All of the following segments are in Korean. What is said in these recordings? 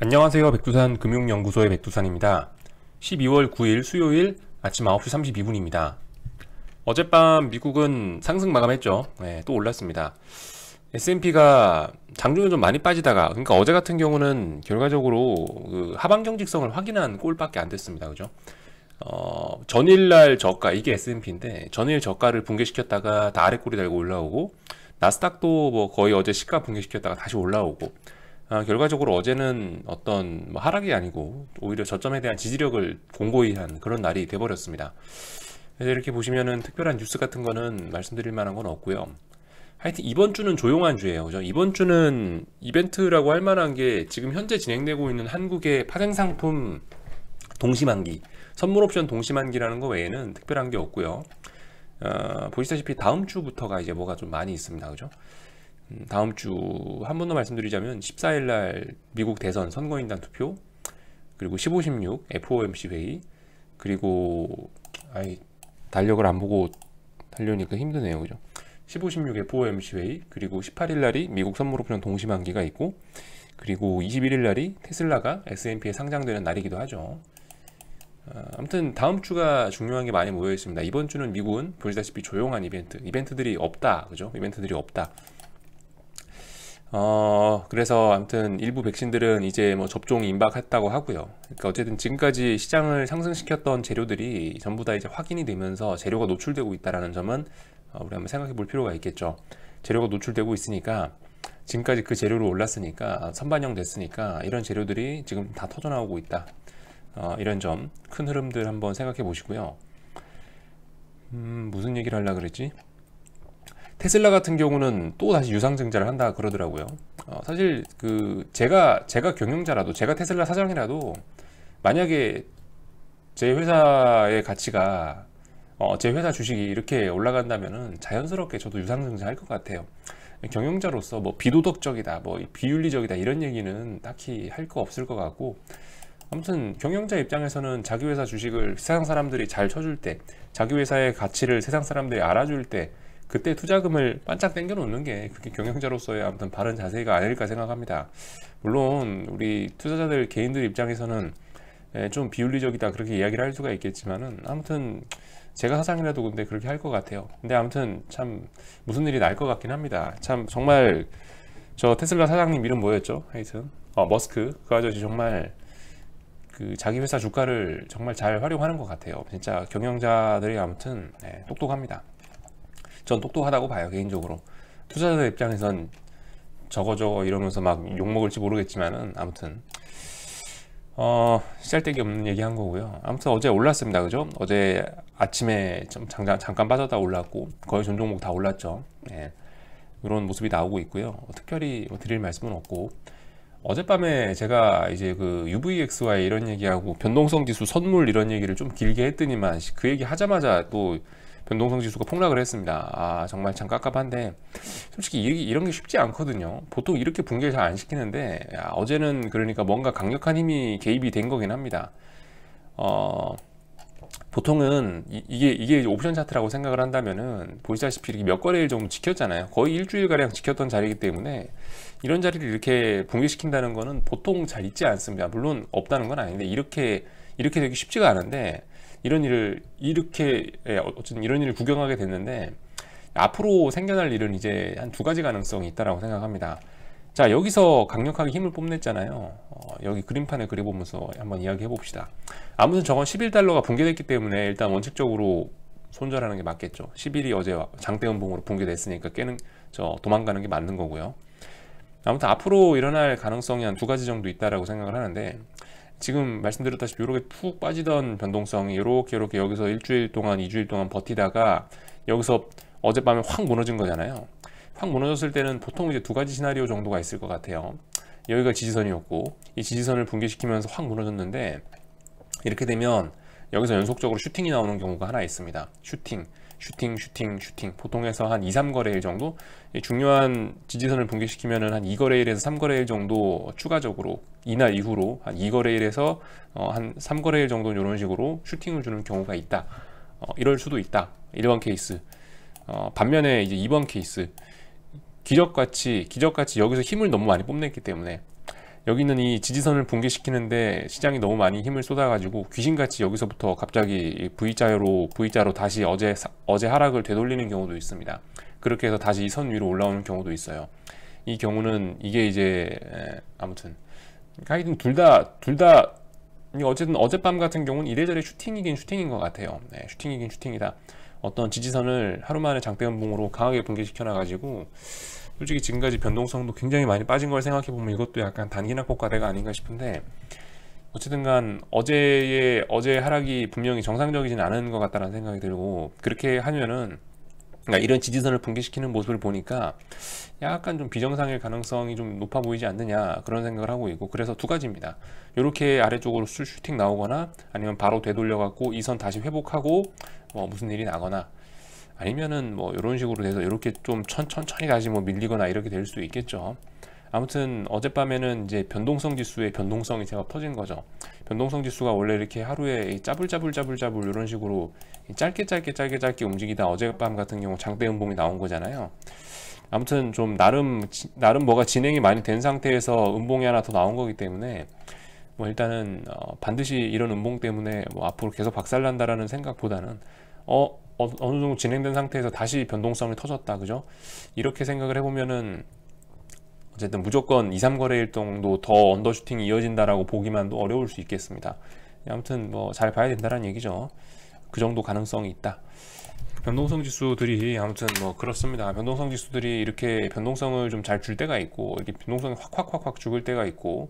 안녕하세요. 백두산 금융연구소의 백두산입니다. 12월 9일 수요일 아침 9시 32분입니다. 어젯밤 미국은 상승 마감했죠. 네, 또 올랐습니다. S&P가 장중에 좀 많이 빠지다가, 그러니까 어제 같은 경우는 결과적으로 그 하방 경직성을 확인한 꼴밖에 안 됐습니다. 그죠? 전일날 저가, 이게 S&P인데 전일 저가를 붕괴시켰다가 다 아래 꼬리 달고 올라오고, 나스닥도 뭐 거의 어제 시가 붕괴시켰다가 다시 올라오고, 결과적으로 어제는 어떤 뭐 하락이 아니고 오히려 저점에 대한 지지력을 공고히 한 그런 날이 돼버렸습니다. 그래서 이렇게 보시면은 특별한 뉴스 같은 거는 말씀드릴 만한 건 없고요. 하여튼 이번 주는 조용한 주예요. 그죠? 이번 주는 이벤트라고 할 만한 게 지금 현재 진행되고 있는 한국의 파생상품 동시만기, 선물 옵션 동시만기라는 거 외에는 특별한 게 없고요. 보시다시피 다음 주부터가 이제 뭐가 좀 많이 있습니다. 그죠? 다음 주 한 번 더 말씀드리자면 14일 날 미국 대선 선거인단 투표, 그리고 15, 16 FOMC 회의, 그리고 달력을 안 보고 달려니까 힘드네요. 그죠? 15, 16 FOMC 회의, 그리고 18일 날이 미국 선물옵션 동시만기가 있고, 그리고 21일 날이 테슬라가 S&P에 상장되는 날이기도 하죠. 아무튼 다음 주가 중요한 게 많이 모여 있습니다. 이번 주는 미국은 보시다시피 조용한 이벤트들이 없다. 그죠? 이벤트들이 없다. 그래서 아무튼 일부 백신들은 이제 뭐 접종이 임박했다고 하고요. 그러니까 어쨌든 지금까지 시장을 상승시켰던 재료들이 전부 다 이제 확인이 되면서 재료가 노출되고 있다라는 점은 우리 한번 생각해 볼 필요가 있겠죠. 재료가 노출되고 있으니까, 지금까지 그 재료로 올랐으니까, 선반영 됐으니까 이런 재료들이 지금 다 터져 나오고 있다. 이런 점, 큰 흐름들 한번 생각해 보시고요. 무슨 얘기를 하려고 그랬지? 테슬라 같은 경우는 또 다시 유상증자를 한다 그러더라고요. 사실 제가 경영자라도, 제가 테슬라 사장이라도, 만약에 제 회사의 가치가 제 회사 주식이 이렇게 올라간다면은 자연스럽게 저도 유상증자 할 것 같아요. 경영자로서 뭐 비도덕적이다, 뭐 비윤리적이다 이런 얘기는 딱히 할 거 없을 것 같고, 아무튼 경영자 입장에서는 자기 회사 주식을 세상 사람들이 잘 쳐줄 때, 자기 회사의 가치를 세상 사람들이 알아줄 때, 그때 투자금을 반짝 당겨 놓는 게 그게 경영자로서의 아무튼 바른 자세가 아닐까 생각합니다. 물론 우리 투자자들 개인들 입장에서는 좀 비윤리적이다 그렇게 이야기를 할 수가 있겠지만은, 아무튼 제가 사장이라도 근데 그렇게 할 것 같아요. 근데 아무튼 참 무슨 일이 날 것 같긴 합니다. 참 정말 저 테슬라 사장님 이름 뭐였죠? 하여튼 머스크, 그 아저씨 정말 그 자기 회사 주가를 정말 잘 활용하는 것 같아요. 진짜 경영자들이 아무튼 똑똑합니다. 전 똑똑하다고 봐요, 개인적으로. 투자자들 입장에선 저거 이러면서 막 욕먹을지 모르겠지만은, 아무튼 쓸데기 없는 얘기 한 거고요. 아무튼 어제 올랐습니다. 그죠? 어제 아침에 좀 잠깐 빠졌다 올랐고, 거의 전 종목 다 올랐죠. 이런 모습이 나오고 있고요. 특별히 드릴 말씀은 없고, 어젯밤에 제가 이제 그 UVXY 이런 얘기하고 변동성 지수 선물 이런 얘기를 좀 길게 했더니만, 그 얘기 하자마자 또 변동성 지수가 폭락을 했습니다. 정말 참 깝깝한데, 솔직히 이런 게 쉽지 않거든요. 보통 이렇게 붕괴 잘 안 시키는데, 어제는 그러니까 뭔가 강력한 힘이 개입이 된 거긴 합니다. 보통은 이게 옵션 차트라고 생각을 한다면은, 보시다시피 이렇게 몇 거래일 정도 지켰잖아요. 거의 일주일가량 지켰던 자리이기 때문에 이런 자리를 이렇게 붕괴시킨다는 거는 보통 잘 있지 않습니다. 물론 없다는 건 아닌데, 이렇게 되기 쉽지가 않은데, 어쨌든 이런 일을 구경하게 됐는데, 앞으로 생겨날 일은 이제 한 두 가지 가능성이 있다라고 생각합니다. 자, 여기서 강력하게 힘을 뽐냈잖아요. 여기 그림판을 그려보면서 한번 이야기해 봅시다. 아무튼 저건 11달러가 붕괴됐기 때문에 일단 원칙적으로 손절하는 게 맞겠죠. 11이 어제 장대음봉으로 붕괴됐으니까 도망가는 게 맞는 거고요. 아무튼 앞으로 일어날 가능성이 한 두 가지 정도 있다라고 생각을 하는데, 지금 말씀드렸다시피 이렇게 푹 빠지던 변동성이 이렇게 여기서 일주일 동안, 2주일 동안 버티다가 여기서 어젯밤에 확 무너진 거잖아요. 확 무너졌을 때는 보통 이제 두 가지 시나리오 정도가 있을 것 같아요. 여기가 지지선이었고, 이 지지선을 붕괴시키면서 확 무너졌는데, 이렇게 되면 여기서 연속적으로 슈팅이 나오는 경우가 하나 있습니다. 슈팅. 보통에서 한 2, 3거래일 정도, 중요한 지지선을 붕괴시키면은 한 2거래일에서 3거래일 정도 추가적으로, 이날 이후로 한 2거래일에서 한 3거래일 정도 이런 식으로 슈팅을 주는 경우가 있다. 이럴 수도 있다. 1번 케이스. 반면에 이제 2번 케이스, 기적같이 여기서 힘을 너무 많이 뽐냈기 때문에, 여기는 이 지지선을 붕괴시키는데 시장이 너무 많이 힘을 쏟아가지고 귀신같이 여기서부터 갑자기 V자로 다시 어제 하락을 되돌리는 경우도 있습니다. 그렇게 해서 다시 이 선 위로 올라오는 경우도 있어요. 이 경우는 이게 이제 아무튼 하여튼 둘다 어쨌든 어젯밤 같은 경우는 이래저래 슈팅이긴 슈팅인 것 같아요. 네, 슈팅이긴 슈팅이다. 어떤 지지선을 하루 만에 장대음봉으로 강하게 붕괴시켜 놔가지고 솔직히 지금까지 변동성도 굉장히 많이 빠진 걸 생각해 보면 이것도 약간 단기낙폭 과대가 아닌가 싶은데, 어쨌든 간 어제 하락이 분명히 정상적이진 않은 것 같다는 생각이 들고, 그렇게 하면은 그러니까 이런 지지선을 붕괴시키는 모습을 보니까 약간 좀 비정상일 가능성이 좀 높아 보이지 않느냐, 그런 생각을 하고 있고, 그래서 두 가지입니다. 이렇게 아래쪽으로 슈팅 나오거나 아니면 바로 되돌려 갖고 이 선 다시 회복하고 뭐 무슨 일이 나거나, 아니면은 뭐 이런 식으로 돼서 이렇게 좀 천천히 다시 뭐 밀리거나 이렇게 될 수도 있겠죠. 아무튼 어젯밤에는 이제 변동성 지수의 변동성이 제가 터진 거죠. 변동성 지수가 원래 이렇게 하루에 짜불짜불 이런 식으로 짧게 움직이다 어젯밤 같은 경우 장대 음봉이 나온 거잖아요. 아무튼 좀 나름 뭐가 진행이 많이 된 상태에서 음봉이 하나 더 나온 거기 때문에 뭐 일단은 반드시 이런 음봉 때문에 뭐 앞으로 계속 박살난다라는 생각보다는 어느 정도 진행된 상태에서 다시 변동성이 터졌다, 그죠? 이렇게 생각을 해보면은 어쨌든 무조건 2, 3거래일 정도 더 언더슈팅이 이어진다라고 보기만도 어려울 수 있겠습니다. 아무튼 뭐 잘 봐야 된다는 얘기죠. 그 정도 가능성이 있다. 변동성 지수들이 아무튼 뭐 그렇습니다. 변동성 지수들이 이렇게 변동성을 좀 잘 줄 때가 있고, 이렇게 변동성이 확 죽을 때가 있고,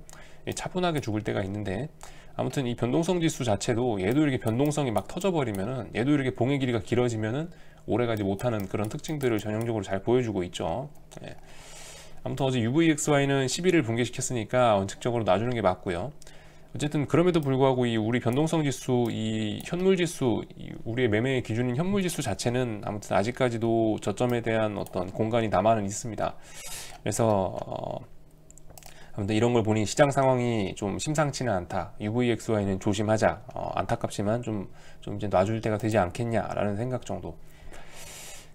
차분하게 죽을 때가 있는데, 아무튼 이 변동성 지수 자체도 얘도 이렇게 변동성이 막 터져버리면은, 얘도 이렇게 봉의 길이가 길어지면은 오래가지 못하는 그런 특징들을 전형적으로 잘 보여주고 있죠. 예. 아무튼 어제 UVXY는 11을 붕괴시켰으니까 원칙적으로 놔주는 게 맞고요. 어쨌든 그럼에도 불구하고 이 우리 변동성 지수, 이 현물 지수, 우리의 매매의 기준인 현물 지수 자체는 아무튼 아직까지도 저점에 대한 어떤 공간이 남아는 있습니다. 그래서 아무튼 이런 걸 보니 시장 상황이 좀 심상치는 않다. UVXY는 조심하자. 안타깝지만 좀 이제 놔줄 때가 되지 않겠냐라는 생각 정도.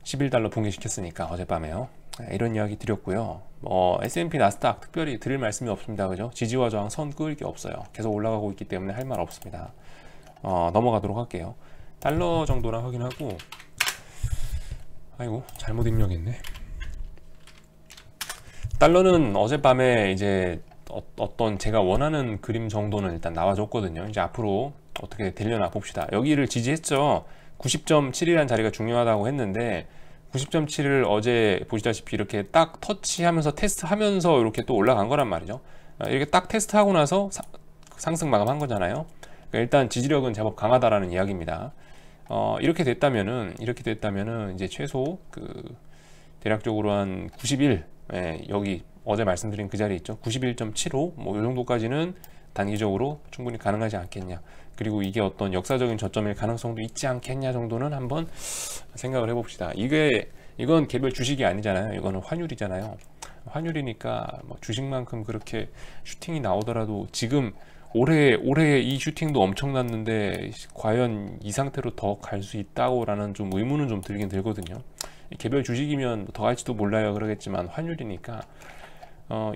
11달러 붕괴시켰으니까 어젯밤에요. 이런 이야기 드렸고요. S&P 나스닥 특별히 드릴 말씀이 없습니다. 그죠? 지지와 저항 선 그을 게 없어요. 계속 올라가고 있기 때문에 할 말 없습니다. 넘어가도록 할게요. 달러 정도랑 확인하고, 아이고 잘못 입력했네. 달러는 어젯밤에 이제 어떤 제가 원하는 그림 정도는 일단 나와줬거든요. 이제 앞으로 어떻게 되려나 봅시다. 여기를 지지했죠. 90.7이라는 자리가 중요하다고 했는데 90.7을 어제 보시다시피 이렇게 딱 터치하면서 테스트하면서 이렇게 또 올라간 거란 말이죠. 이렇게 딱 테스트하고 나서 상승 마감한 거잖아요. 그러니까 일단 지지력은 제법 강하다라는 이야기입니다. 이렇게 됐다면은 이제 최소 대략적으로 한 91, 여기 어제 말씀드린 그 자리 있죠. 91.75 뭐 이 정도까지는 단기적으로 충분히 가능하지 않겠냐. 그리고 이게 어떤 역사적인 저점일 가능성도 있지 않겠냐 정도는 한번 생각을 해봅시다. 이건 개별 주식이 아니잖아요. 이거는 환율이잖아요. 환율이니까 뭐 주식만큼 그렇게 슈팅이 나오더라도 지금 올해 이 슈팅도 엄청났는데 과연 이 상태로 더 갈 수 있다고라는 좀 의문은 좀 들긴 들거든요. 개별 주식이면 더 갈지도 몰라요. 그러겠지만 환율이니까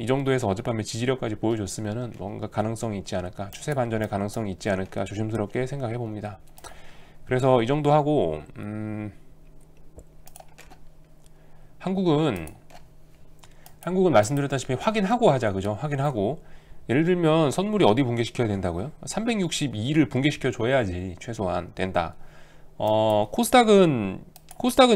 이 정도에서 어젯밤에 지지력까지 보여줬으면은 뭔가 가능성이 있지 않을까, 추세 반전의 가능성이 있지 않을까 조심스럽게 생각해 봅니다. 그래서 이 정도 하고 한국은 말씀드렸다시피 확인하고 하자, 그죠? 확인하고, 예를 들면 선물이 어디 붕괴시켜야 된다고요? 362를 붕괴시켜 줘야지 최소한 된다. 코스닥은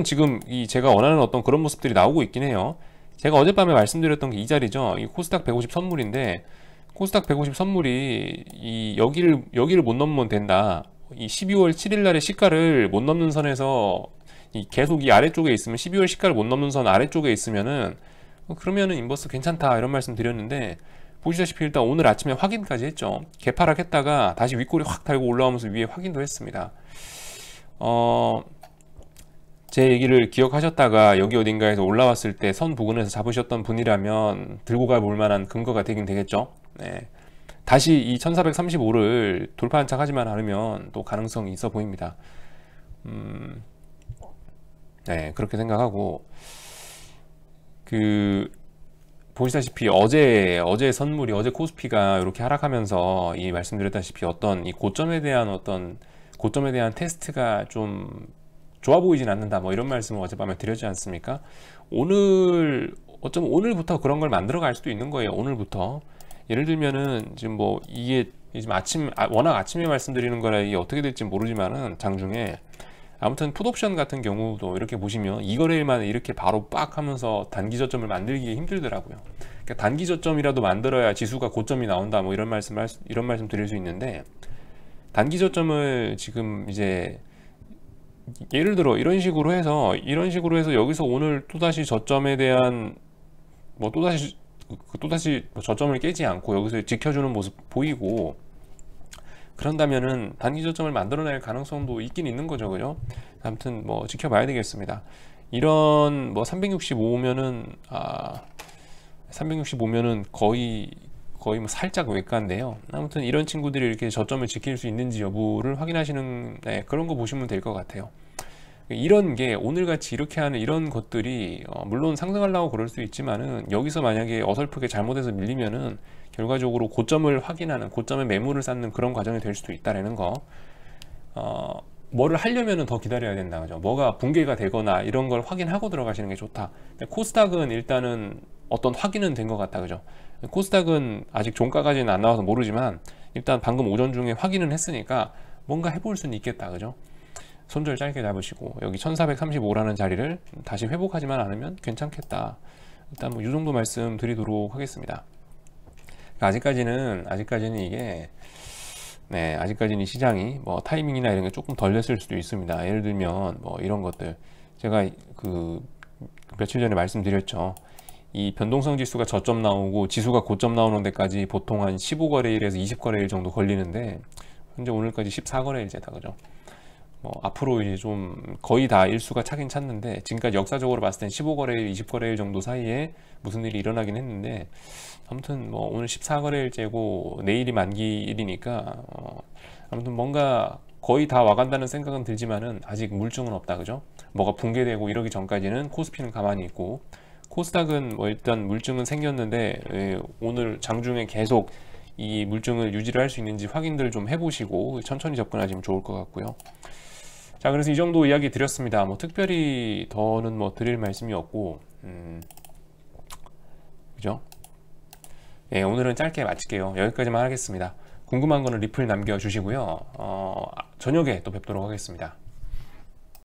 지금 제가 원하는 어떤 그런 모습들이 나오고 있긴 해요. 제가 어젯밤에 말씀드렸던 게 이 자리죠. 이 코스닥 150 선물인데, 코스닥 150 선물이 여기를 못 넘으면 된다. 이 12월 7일 날의 시가를 못 넘는 선에서 계속 이 아래쪽에 있으면, 12월 시가를 못 넘는 선 아래쪽에 있으면은 그러면은 인버스 괜찮다 이런 말씀 드렸는데, 보시다시피 일단 오늘 아침에 확인까지 했죠. 개파락했다가 다시 윗골이 확 달고 올라오면서 위에 확인도 했습니다. 제 얘기를 기억하셨다가 여기 어딘가에서 올라왔을 때 선 부근에서 잡으셨던 분이라면 들고 갈 볼만한 근거가 되긴 되겠죠. 네. 다시 이 1435를 돌파 한착하지만 않으면 또 가능성이 있어 보입니다. 네, 그렇게 생각하고 보시다시피 어제 선물이 어제 코스피가 이렇게 하락하면서 이 말씀드렸다시피 어떤 이 고점에 대한 테스트가 좀 좋아 보이진 않는다 뭐 이런 말씀을 어젯밤에 드렸지 않습니까? 어쩌면 오늘부터 그런 걸 만들어 갈 수도 있는 거예요. 오늘부터 예를 들면은 지금 뭐 이게 지금 워낙 아침에 말씀드리는 거라 이게 어떻게 될지 모르지만은 장중에 아무튼 풋옵션 같은 경우도 이렇게 보시면 이 거래일만 이렇게 바로 빡 하면서 단기 저점을 만들기 힘들더라고요. 그러니까 단기 저점이라도 만들어야 지수가 고점이 나온다 뭐 이런 말씀 드릴 수 있는데, 단기 저점을 지금 이제 예를 들어 이런 식으로 해서 여기서 오늘 또다시 저점에 대한 뭐 또다시 저점을 깨지 않고 여기서 지켜주는 모습 보이고 그런다면은 단기 저점을 만들어낼 가능성도 있긴 있는 거죠, 그죠? 아무튼 뭐 지켜봐야 되겠습니다. 이런 뭐 365면은 거의 뭐 살짝 외과인데요. 아무튼 이런 친구들이 이렇게 저점을 지킬 수 있는지 여부를 확인하시는 그런 거 보시면 될 것 같아요. 이런 게 오늘같이 이렇게 하는 이런 것들이 물론 상승하려고 그럴 수 있지만은 여기서 만약에 어설프게 잘못해서 밀리면은 결과적으로 고점을 확인하는, 고점에 매물을 쌓는 그런 과정이 될 수도 있다라는 거. 뭐를 하려면은 더 기다려야 된다, 그죠? 뭐가 붕괴가 되거나 이런 걸 확인하고 들어가시는 게 좋다. 코스닥은 일단은 어떤 확인은 된 것 같다, 그죠? 코스닥은 아직 종가까지는 안 나와서 모르지만 일단 방금 오전 중에 확인은 했으니까 뭔가 해볼 수는 있겠다, 그죠? 손절 짧게 잡으시고 여기 1435라는 자리를 다시 회복하지만 않으면 괜찮겠다. 일단 뭐 이 정도 말씀 드리도록 하겠습니다. 아직까지는 이게 아직까지는 이 시장이 뭐 타이밍이나 이런 게 조금 덜 됐을 수도 있습니다. 예를 들면 뭐 이런 것들 제가 그 며칠 전에 말씀드렸죠. 이 변동성 지수가 저점 나오고 지수가 고점 나오는 데까지 보통 한 15거래일에서 20거래일 정도 걸리는데 현재 오늘까지 14거래일째다, 그죠? 뭐 앞으로 이제 좀 거의 다 일수가 차긴 찼는데 지금까지 역사적으로 봤을 땐 15거래일, 20거래일 정도 사이에 무슨 일이 일어나긴 했는데 아무튼 뭐 오늘 14거래일째고 내일이 만기일이니까 아무튼 뭔가 거의 다 와간다는 생각은 들지만은 아직 물증은 없다, 그죠? 뭐가 붕괴되고 이러기 전까지는 코스피는 가만히 있고 코스닥은 뭐 일단 물증은 생겼는데 오늘 장중에 계속 이 물증을 유지를 할 수 있는지 확인들 좀 해보시고 천천히 접근하시면 좋을 것 같고요. 자, 그래서 이 정도 이야기 드렸습니다. 뭐 특별히 더는 뭐 드릴 말씀이 없고 그죠? 예, 오늘은 짧게 마칠게요. 여기까지만 하겠습니다. 궁금한 거는 리플 남겨주시고요. 저녁에 또 뵙도록 하겠습니다.